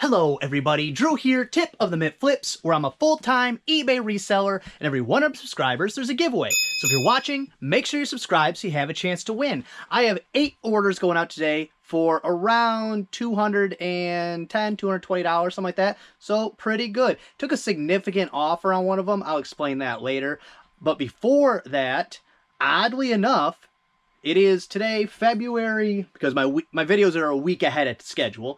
Hello everybody, Drew here, Tip of the Mint Flips, where I'm a full-time eBay reseller, and every 100 subscribers there's a giveaway. So if you're watching, make sure you subscribe so you have a chance to win. I have 8 orders going out today for around $210, $220, something like that. So pretty good. Took a significant offer on one of them. I'll explain that later. But before that, oddly enough, it is today, February, because my videos are a week ahead of schedule.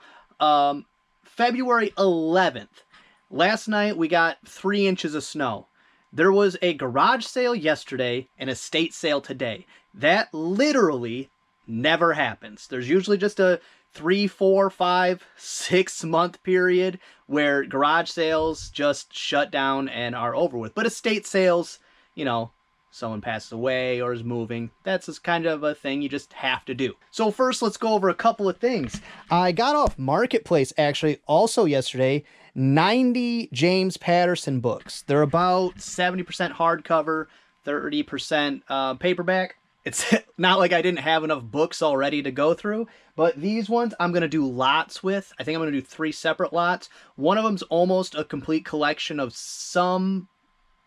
February 11th. Last night we got 3 inches of snow. There was a garage sale yesterday and a estate sale today. That literally never happens. There's usually just a 3, 4, 5, 6 month period where garage sales just shut down and are over with. But estate sales, you know, someone passes away or is moving. That's just kind of a thing you just have to do. So first, let's go over a couple of things. I got off Marketplace actually also yesterday, 90 James Patterson books. They're about 70% hardcover, 30% paperback. It's not like I didn't have enough books already to go through, but these ones I'm going to do lots with. I think I'm going to do 3 separate lots. One of them's almost a complete collection of some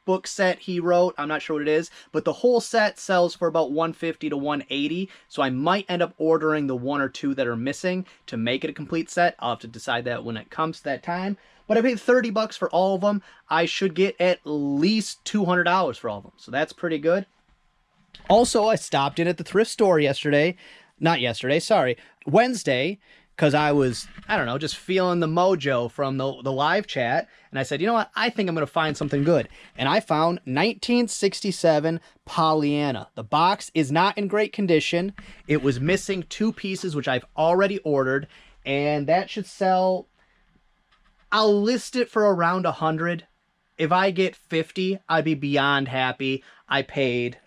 book set he wrote. I'm not sure what it is, but the whole set sells for about $150 to $180, so I might end up ordering the 1 or 2 that are missing to make it a complete set. I'll have to decide that when it comes to that time, but I paid $30 for all of them. I should get at least $200 for all of them, so that's pretty good. Also, I stopped in at the thrift store Wednesday, because I was, I don't know, just feeling the mojo from the live chat. And I said, you know what? I think I'm going to find something good. And I found 1967 Pollyanna. The box is not in great condition. It was missing 2 pieces, which I've already ordered. And that should sell, I'll list it for around 100. If I get 50, I'd be beyond happy. I paid,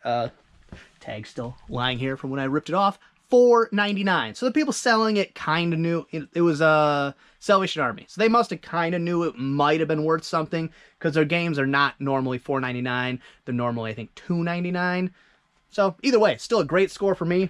tag still lying here from when I ripped it off, $4.99. So the people selling it kind of knew it was Salvation Army. So they must have kind of knew it might have been worth something, because their games are not normally $4.99. They're normally, I think, $2.99. So either way, still a great score for me.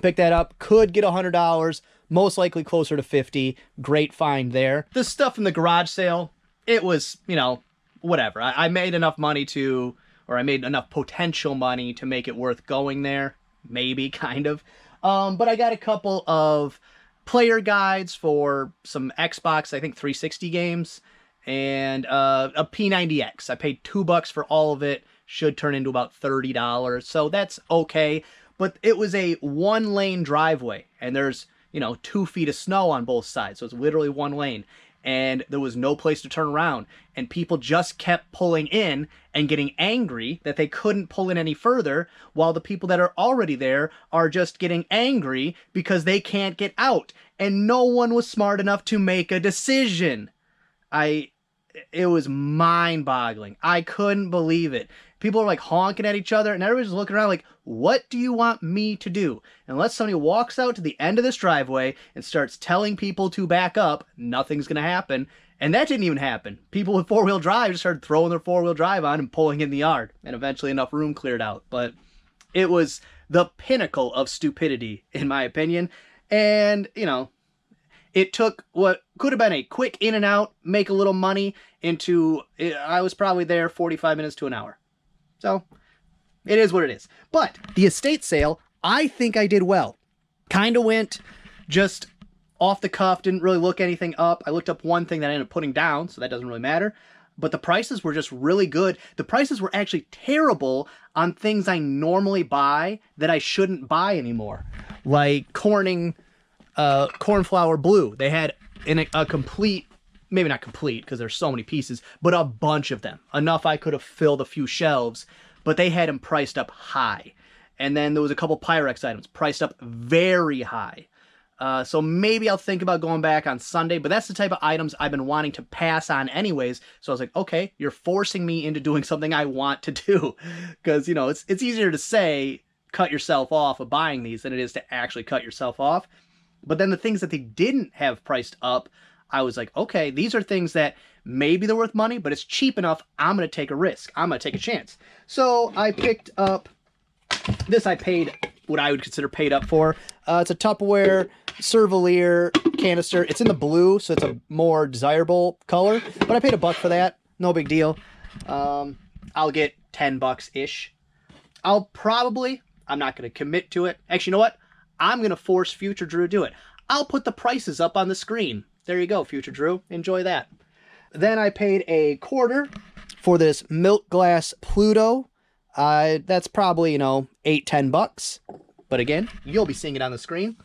Pick that up. Could get $100. Most likely closer to $50. Great find there. This stuff in the garage sale, it was, you know, whatever. I made enough money to, or I made enough potential money to make it worth going there. Maybe, kind of. But I got a couple of player guides for some Xbox, I think 360 games, and a P90X. I paid $2 for all of it. Should turn into about $30, so that's okay. But it was a 1-lane driveway, and there's, you know, 2 feet of snow on both sides, so it's literally 1 lane. And there was no place to turn around, and people just kept pulling in and getting angry that they couldn't pull in any further, while the people that are already there are just getting angry because they can't get out, and no one was smart enough to make a decision. It was mind-boggling. I couldn't believe it. People are like honking at each other, and everybody's looking around like, what do you want me to do? Unless somebody walks out to the end of this driveway and starts telling people to back up, nothing's going to happen. And that didn't even happen. People with 4-wheel drive just started throwing their 4-wheel drive on and pulling in the yard, and eventually enough room cleared out. But it was the pinnacle of stupidity, in my opinion. And, you know, it took what could have been a quick in and out, make a little money, into, I was probably there 45 minutes to an hour. So, it is what it is. But the estate sale, I think I did well. Kind of went just off the cuff, didn't really look anything up. I looked up one thing that I ended up putting down, so that doesn't really matter. But the prices were just really good. The prices were actually terrible on things I normally buy that I shouldn't buy anymore. Like Corning's Cornflower Blue. They had a complete, maybe not complete because there's so many pieces, but a bunch of them. Enough I could have filled a few shelves, but they had them priced up high. And then there was a couple Pyrex items priced up very high. So maybe I'll think about going back on Sunday, but that's the type of items I've been wanting to pass on anyways. So I was like, okay, you're forcing me into doing something I want to do. Because, you know, it's easier to say cut yourself off of buying these than it is to actually cut yourself off. But then the things that they didn't have priced up, I was like, okay, these are things that maybe they're worth money, but it's cheap enough. I'm going to take a risk. I'm going to take a chance. So I picked up this. I paid what I would consider paid up for. It's a Tupperware Cervelier canister. It's in the blue, so it's a more desirable color, but I paid $1 for that. No big deal. I'll get $10-ish. I'm not going to commit to it. Actually, you know what? I'm going to force Future Drew to do it. I'll put the prices up on the screen. There you go, Future Drew. Enjoy that. Then I paid $0.25 for this milk glass Pluto. That's probably, you know, $8-10. But again, you'll be seeing it on the screen.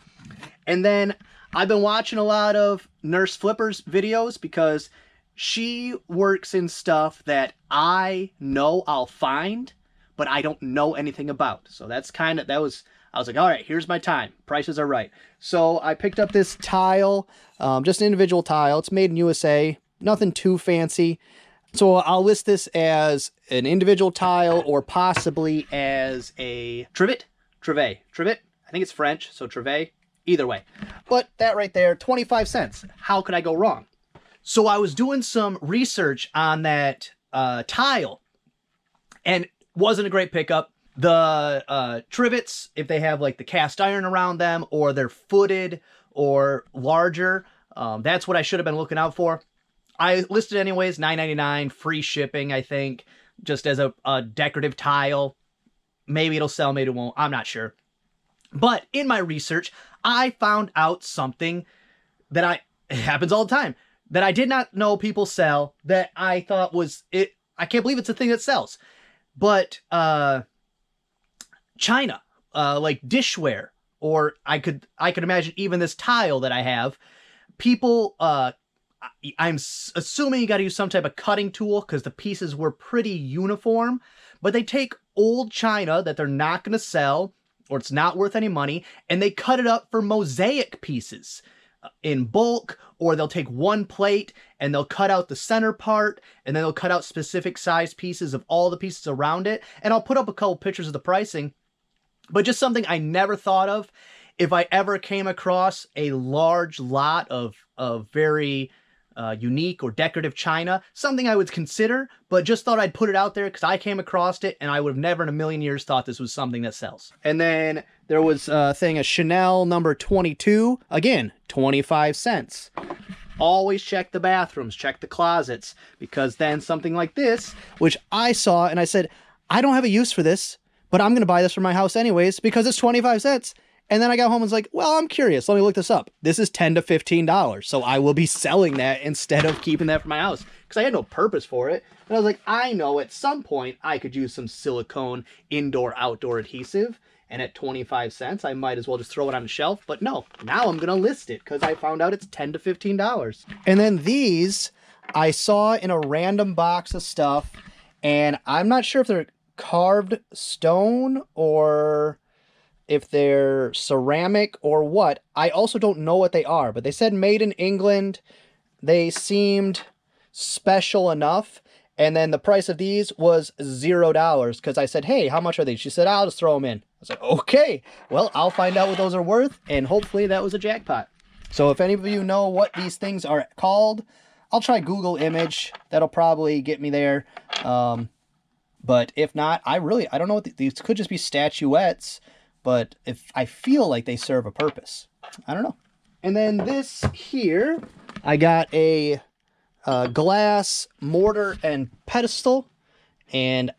And then I've been watching a lot of Nurse Flipper's videos because she works in stuff that I know I'll find, but I don't know anything about. So that's kind of, I was like, all right, here's my time. Prices are right. So I picked up this tile, just an individual tile. It's made in USA, nothing too fancy. So I'll list this as an individual tile or possibly as a trivet. I think it's French, so trivet. Either way. But that right there, 25 cents. How could I go wrong? So I was doing some research on that tile, and wasn't a great pickup. The trivets, if they have like the cast iron around them or they're footed or larger, that's what I should have been looking out for. I listed anyways, $9.99, free shipping, I think, just as a decorative tile. Maybe it'll sell, maybe it won't. I'm not sure. But in my research, I found out something that it happens all the time, that I did not know people sell, that I thought was it. I can't believe it's a thing that sells. But China, like dishware, or I could imagine even this tile that I have, people, I'm assuming you got to use some type of cutting tool because the pieces were pretty uniform, but they take old china that they're not going to sell or it's not worth any money, and they cut it up for mosaic pieces in bulk, or they'll take one plate and they'll cut out the center part and then they'll cut out specific size pieces of all the pieces around it. And I'll put up a couple pictures of the pricing, but just something I never thought of. If I ever came across a large lot of very unique or decorative china, something I would consider, but just thought I'd put it out there because I came across it and I would have never in a million years thought this was something that sells. And then there was a Chanel number 22, again, 25 cents. Always check the bathrooms, check the closets, because then something like this, which I saw and I said, I don't have a use for this, but I'm going to buy this for my house anyways because it's 25 cents. And then I got home and was like, well, I'm curious. Let me look this up. This is $10 to $15. So I will be selling that instead of keeping that for my house because I had no purpose for it. And I was like, I know at some point I could use some silicone indoor-outdoor adhesive. And at 25 cents, I might as well just throw it on the shelf. But no, now I'm going to list it because I found out it's $10 to $15. And then these I saw in a random box of stuff. And I'm not sure if they're carved stone or if they're ceramic or what. I also don't know what they are, but they said made in England. They seemed special enough. And then the price of these was $0 because I said, hey, how much are these? She said, I'll just throw them in. I was like, okay, well, I'll find out what those are worth. And hopefully that was a jackpot. So if any of you know what these things are called, I'll try Google image. That'll probably get me there. But if not, I don't know what these could just be statuettes. But if I feel like they serve a purpose, I don't know. And then this here, I got a glass mortar and pedestal, and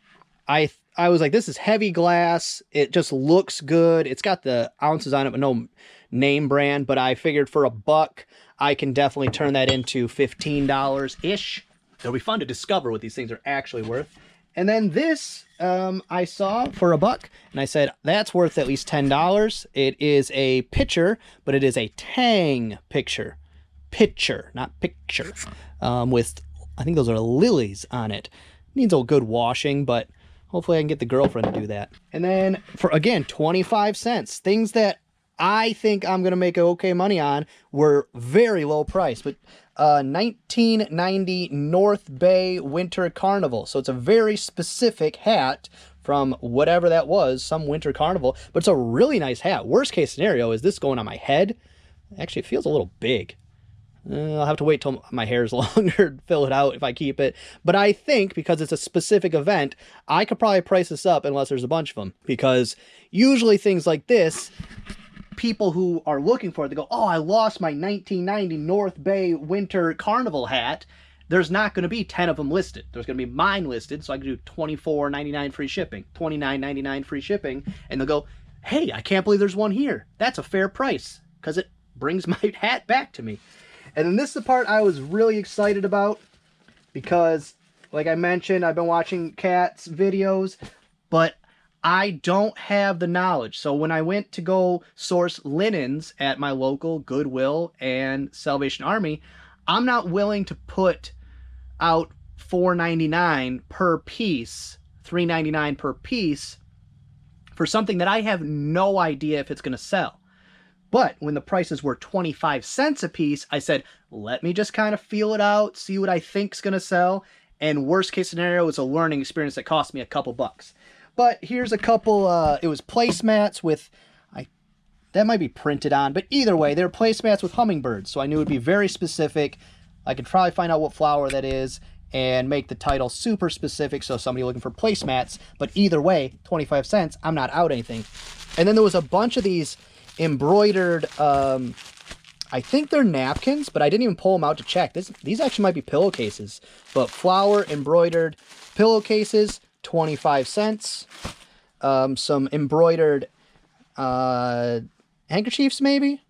I was like, this is heavy glass. It just looks good. It's got the ounces on it, but no name brand. But I figured for $1, I can definitely turn that into $15-ish. It'll be fun to discover what these things are actually worth. And then this I saw for $1, and I said, that's worth at least $10. It is a pitcher, but it is a Tang picture. Pitcher, not picture. With, I think those are lilies on it. Needs a good washing, but hopefully I can get the girlfriend to do that. And then for, again, 25 cents. Things that I think I'm going to make okay money on were very low price, but 1990 North Bay Winter Carnival. So it's a very specific hat from whatever that was, some winter carnival, but it's a really nice hat. Worst case scenario is this going on my head. Actually, it feels a little big. I'll have to wait till my hair's longer to fill it out if I keep it. But I think because it's a specific event, I could probably price this up unless there's a bunch of them. Because usually things like this, people who are looking for it, they go, oh, I lost my 1990 North Bay Winter Carnival hat. There's not going to be 10 of them listed. There's going to be mine listed, so I can do $24.99 free shipping, $29.99 free shipping, and they'll go, hey, I can't believe there's one here. That's a fair price, because it brings my hat back to me. And then this is the part I was really excited about, because, like I mentioned, I've been watching Kat's videos, but I don't have the knowledge. So when I went to go source linens at my local Goodwill and Salvation Army, I'm not willing to put out $4.99 per piece, $3.99 per piece for something that I have no idea if it's going to sell. But when the prices were 25 cents a piece, I said, let me just kind of feel it out, see what I think's going to sell. And worst case scenario, it's a learning experience that cost me a couple bucks. But here's a couple, it was placemats with, that might be printed on, but either way, they're placemats with hummingbirds. So I knew it would be very specific. I could probably find out what flower that is and make the title super specific so somebody looking for placemats. But either way, 25 cents, I'm not out anything. And then there was a bunch of these embroidered, I think they're napkins, but I didn't even pull them out to check. These actually might be pillowcases. But flower embroidered pillowcases, 25 cents. Some embroidered handkerchiefs, maybe?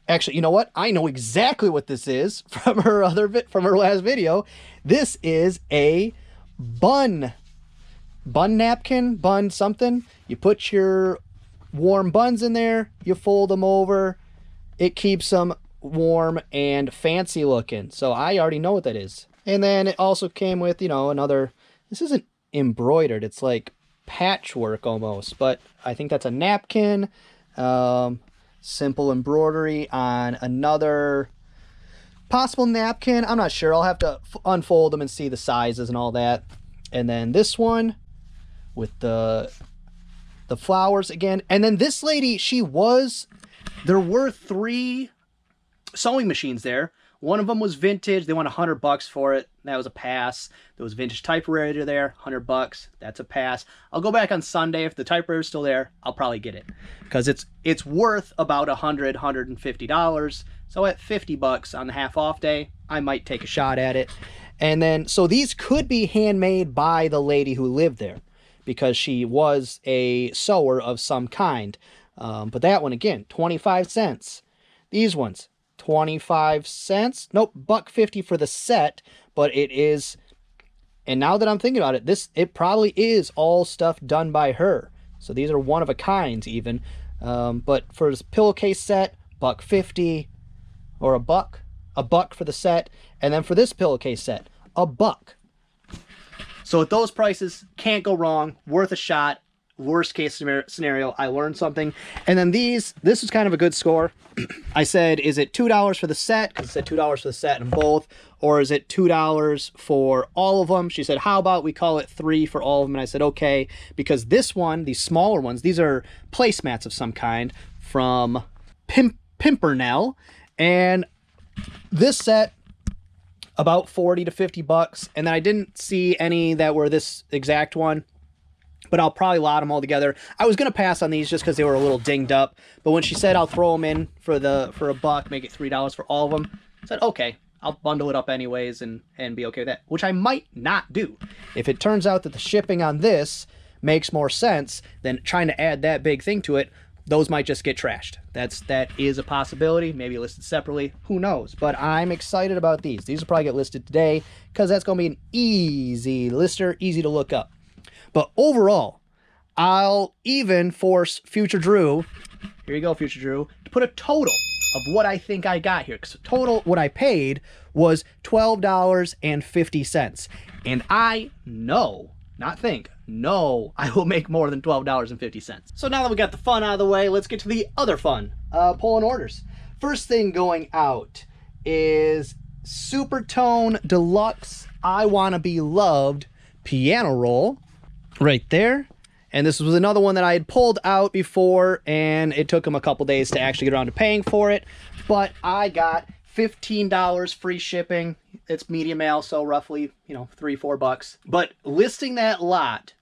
Actually, you know what? I know exactly what this is from her last video. This is a bun napkin, bun something. You put your warm buns in there, you fold them over. It keeps them warm and fancy looking. So I already know what that is. And then it also came with, you know, another, this isn't embroidered, it's like patchwork almost, but I think that's a napkin. Simple embroidery on another possible napkin. I'm not sure. I'll have to unfold them and see the sizes and all that. And then this one with the flowers again. And then this lady, there were 3 sewing machines there. One of them was vintage. They want $100 for it. That was a pass. There was vintage typewriter there, $100. That's a pass. I'll go back on Sunday. If the typewriter's still there, I'll probably get it because it's worth about $150. So at $50 on the half off day, I might take a shot at it. And then, so these could be handmade by the lady who lived there because she was a sewer of some kind. But that one, again, 25 cents. These ones, 25 cents. Nope, $1.50 for the set, but it is, and now that I'm thinking about it, it probably is all stuff done by her. So these are one of a kind even. But for this pillowcase set, $1.50 or a buck for the set. And then for this pillowcase set, $1. So at those prices, can't go wrong, worth a shot. Worst case scenario, I learned something. And then this was kind of a good score. I said, is it $2 for the set? Because it said $2 for the set in both. Or is it $2 for all of them? She said, how about we call it $3 for all of them? And I said, okay. Because this one, these smaller ones, these are placemats of some kind from Pimpernel. And this set, about $40 to $50. And then I didn't see any that were this exact one, but I'll probably lot them all together. I was going to pass on these just because they were a little dinged up. But when she said I'll throw them in for a buck, make it $3 for all of them, I said, okay, I'll bundle it up anyways and be okay with that, which I might not do. If it turns out that the shipping on this makes more sense than trying to add that big thing to it, those might just get trashed. That is a possibility, maybe listed separately, who knows. But I'm excited about these. These will probably get listed today because that's going to be an easy lister, easy to look up. But overall, I'll even force Future Drew, here you go, Future Drew, to put a total of what I think I got here. Because total, what I paid was $12.50. And I know, not think, no, I will make more than $12.50. So now that we got the fun out of the way, let's get to the other fun, pulling orders. First thing going out is Supertone Deluxe I Wanna Be Loved piano roll. Right there. And this was another one that I had pulled out before, and it took them a couple days to actually get around to paying for it. But I got $15 free shipping. It's media mail, so roughly, $3-4. But listing that lot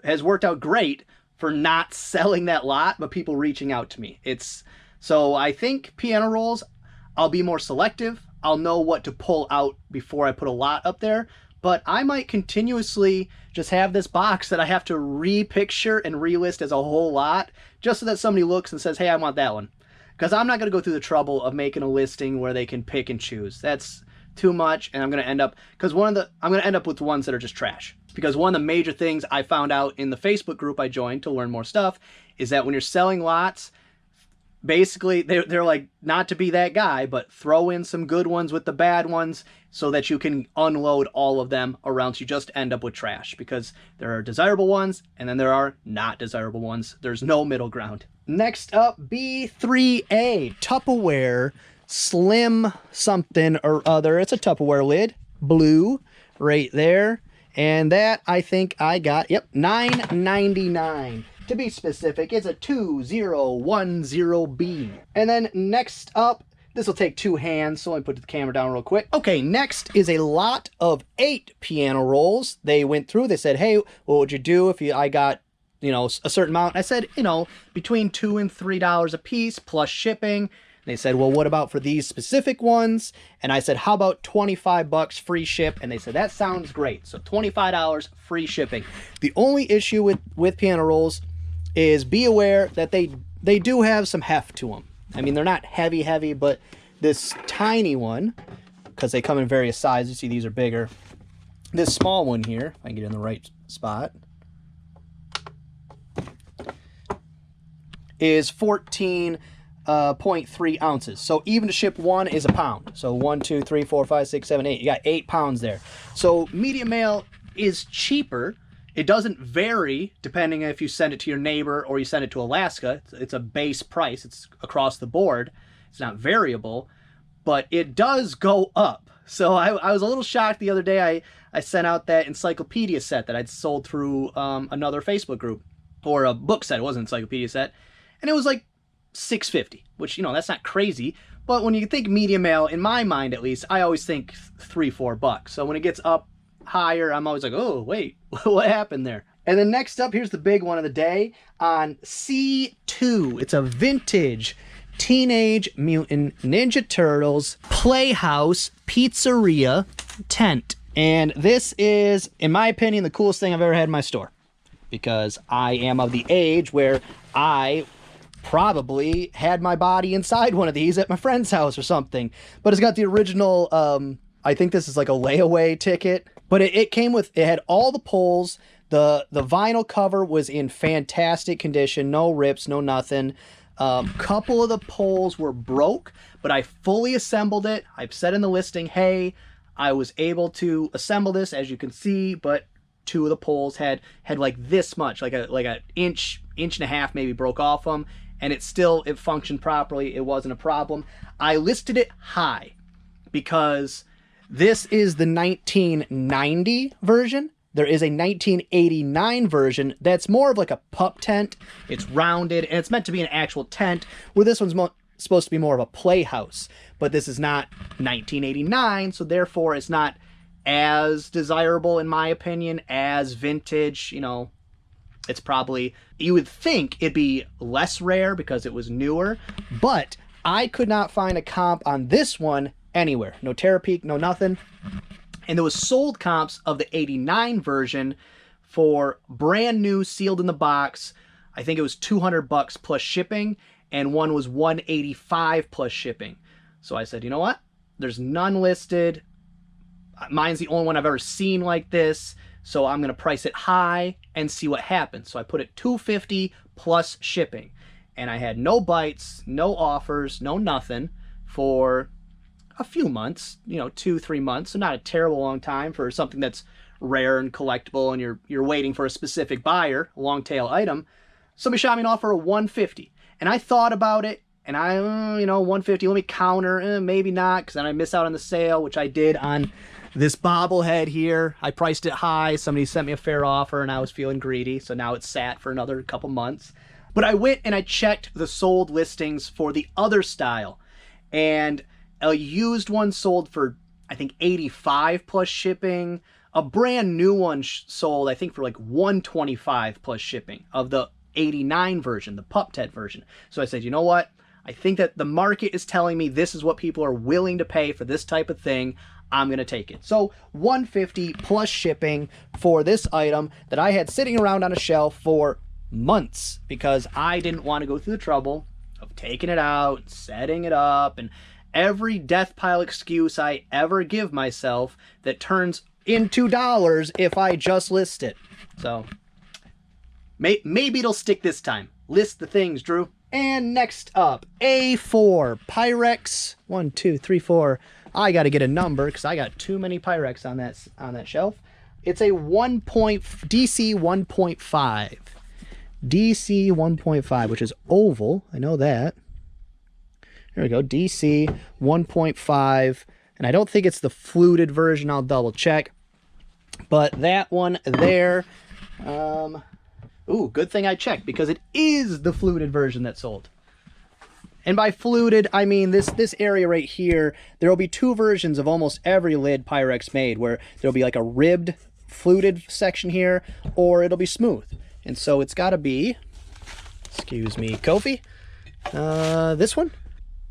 has worked out great for not selling that lot, but people reaching out to me. So I think piano rolls, I'll be more selective. I'll know what to pull out before I put a lot up there. But I might continuously just have this box that I have to repicture and relist as a whole lot, just so that somebody looks and says, hey, I want that one. Because I'm not going to go through the trouble of making a listing where they can pick and choose. That's too much, and I'm going to end up, I'm going to end up with ones that are just trash. Because one of the major things I found out in the Facebook group I joined to learn more stuff is that when you're selling lots, basically they're like, not to be that guy, but throw in some good ones with the bad ones so that you can unload all of them around, so you just end up with trash. Because there are desirable ones and then there are not desirable ones. There's no middle ground. Next up, B3A Tupperware Slim something or other. It's a Tupperware lid, blue right there. And that I think I got, yep, $9.99. To be specific, it's a 2010B. And then next up, this will take 2 hands, so let me put the camera down real quick. Okay, next is a lot of 8 piano rolls. They went through, they said, hey, what would you do if I got, a certain amount? I said, between $2 and $3 a piece plus shipping. They said, well, what about for these specific ones? And I said, how about $25 free ship? And they said, that sounds great. So $25 free shipping. The only issue with piano rolls is be aware that they do have some heft to them. I mean, they're not heavy, but this tiny one, because they come in various sizes, see these are bigger. This small one here, if I can get in the right spot, is 14.3 ounces. So even to ship one is a pound. So 1, 2, 3, 4, 5, 6, 7, 8. You got 8 pounds there. So media mail is cheaper. It doesn't vary depending if you send it to your neighbor or you send it to Alaska. It's a base price. It's across the board. It's not variable, but it does go up. So I was a little shocked the other day. I sent out that encyclopedia set that I'd sold through another Facebook group, or a book set. It wasn't an encyclopedia set. And it was like $6.50, which, that's not crazy. But when you think media mail, in my mind at least, I always think $3-4. So when it gets up higher, I'm always like, oh, wait, what happened there? And then next up, here's the big one of the day on C2. It's a vintage Teenage Mutant Ninja Turtles Playhouse Pizzeria tent. And this is, in my opinion, the coolest thing I've ever had in my store. Because I am of the age where I probably had my body inside one of these at my friend's house or something. But it's got the original, I think this is like a layaway ticket. But it came with, it had all the poles. The vinyl cover was in fantastic condition. No rips, no nothing. Couple of the poles were broke, but I fully assembled it. I've said in the listing, hey, I was able to assemble this, as you can see, but 2 of the poles had like this much, like an inch and a half maybe broke off them, and it functioned properly. It wasn't a problem. I listed it high because this is the 1990 version. There is a 1989 version that's more of like a pup tent. It's rounded, and it's meant to be an actual tent, where this one's supposed to be more of a playhouse. But this is not 1989, so therefore it's not as desirable, in my opinion, as vintage. It's probably, you would think it'd be less rare because it was newer, but I could not find a comp on this one anywhere. No Terapeak, no nothing. And there was sold comps of the 89 version for brand new, sealed in the box. I think it was $200 plus shipping, and one was $185 plus shipping. So I said, you know what? There's none listed. Mine's the only one I've ever seen like this, so I'm gonna price it high and see what happens. So I put it $250 plus shipping, and I had no bites, no offers, no nothing for a few months, 2-3 months. So not a terrible long time for something that's rare and collectible, and you're waiting for a specific buyer, a long tail item. Somebody shot me an offer of $150, and I thought about it, and I, $150, let me counter, maybe not, because then I miss out on the sale, which I did on this bobblehead here. I priced it high. Somebody sent me a fair offer, and I was feeling greedy, so now it's sat for another couple months. But I went and I checked the sold listings for the other style, and A used one sold for, I think, $85 plus shipping. A brand new one sold, I think, for like $125 plus shipping of the 89 version, the Pup Ted version. So I said, you know what? I think that the market is telling me this is what people are willing to pay for this type of thing. I'm going to take it. So $150 plus shipping for this item that I had sitting around on a shelf for months because I didn't want to go through the trouble of taking it out, setting it up, and every death pile excuse I ever give myself that turns into dollars if I just list it. So maybe it'll stick this time. List the things, Drew. And next up, A4 Pyrex. 1, 2, 3, 4. I got to get a number because I got too many Pyrex on that shelf. It's a DC 1.5. DC 1.5, which is oval. I know that. There we go. DC 1.5. And I don't think it's the fluted version. I'll double check. But that one there. Ooh, good thing I checked because it is the fluted version that sold. And by fluted, I mean this area right here. There will be two versions of almost every lid Pyrex made, where there'll be like a ribbed fluted section here, or it'll be smooth. And so it's got to be, excuse me, Kofi, this one,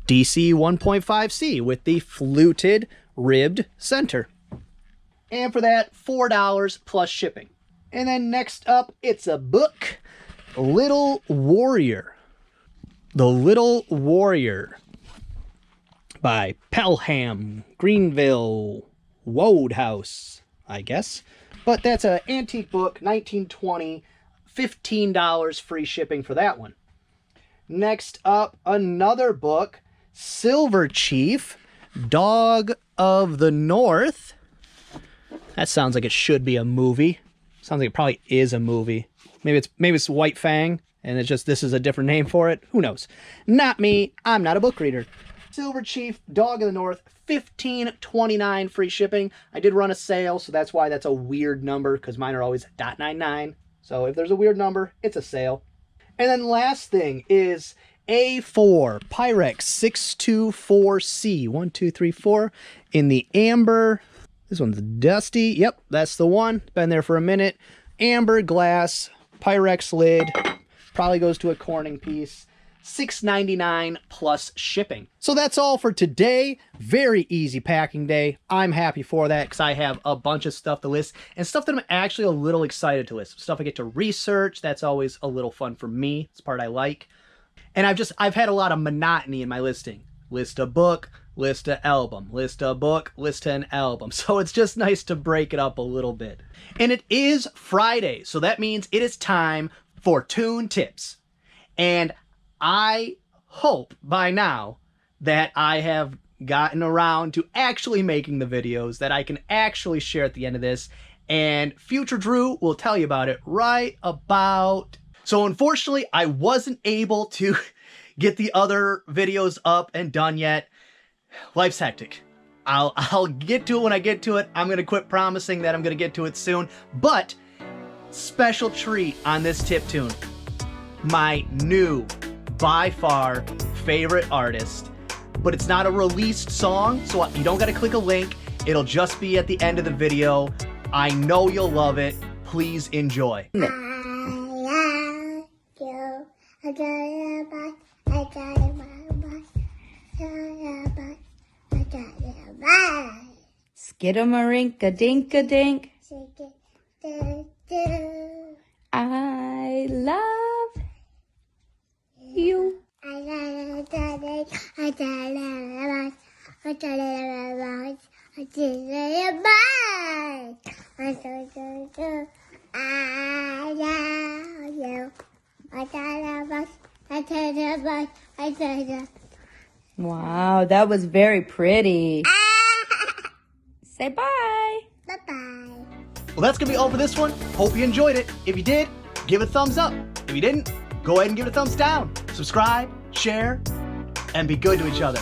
DC 1.5C with the fluted ribbed center. And for that, $4 plus shipping. And then next up, it's a book, Little Warrior. The Little Warrior by Pelham, Greenville, Wodehouse, I guess. But that's an antique book, 1920, $15 free shipping for that one. Next up, another book, Silver Chief, Dog of the North. That sounds like it should be a movie. Sounds like it probably is a movie. Maybe it's White Fang. And it's just, this is a different name for it. Who knows? Not me. I'm not a book reader. Silver Chief, Dog of the North, $15.29 free shipping. I did run a sale, so that's why that's a weird number, because mine are always .99. So if there's a weird number, it's a sale. And then last thing is A4 Pyrex 624C. 1, 2, 3, 4. In the amber. This one's dusty. Yep, that's the one. Been there for a minute. Amber glass Pyrex lid. Probably goes to a Corning piece. $6.99 plus shipping. So that's all for today. Very easy packing day. I'm happy for that because I have a bunch of stuff to list and stuff that I'm actually a little excited to list. Stuff I get to research. That's always a little fun for me. It's the part I like. And I've had a lot of monotony in my listing. List a book, list an album, list a book, list an album. So it's just nice to break it up a little bit. And it is Friday, so that means it is time for Tune Tips. And I hope by now that I have gotten around to actually making the videos that I can actually share at the end of this, and future Drew will tell you about it right about. So unfortunately, I wasn't able to get the other videos up and done yet. Life's hectic. I'll get to it when I get to it. I'm gonna quit promising that I'm gonna get to it soon, but special treat on this tip tune. My new, by far, favorite artist, but it's not a released song, so you don't gotta click a link. It'll just be at the end of the video. I know you'll love it. Please enjoy. Skidamarinka-dink-a-dink. I love you. Wow, that was very pretty. Say bye. Bye-bye. Well, that's gonna be all for this one. Hope you enjoyed it. If you did, give it a thumbs up. If you didn't, go ahead and give it a thumbs down. Subscribe, share, and be good to each other.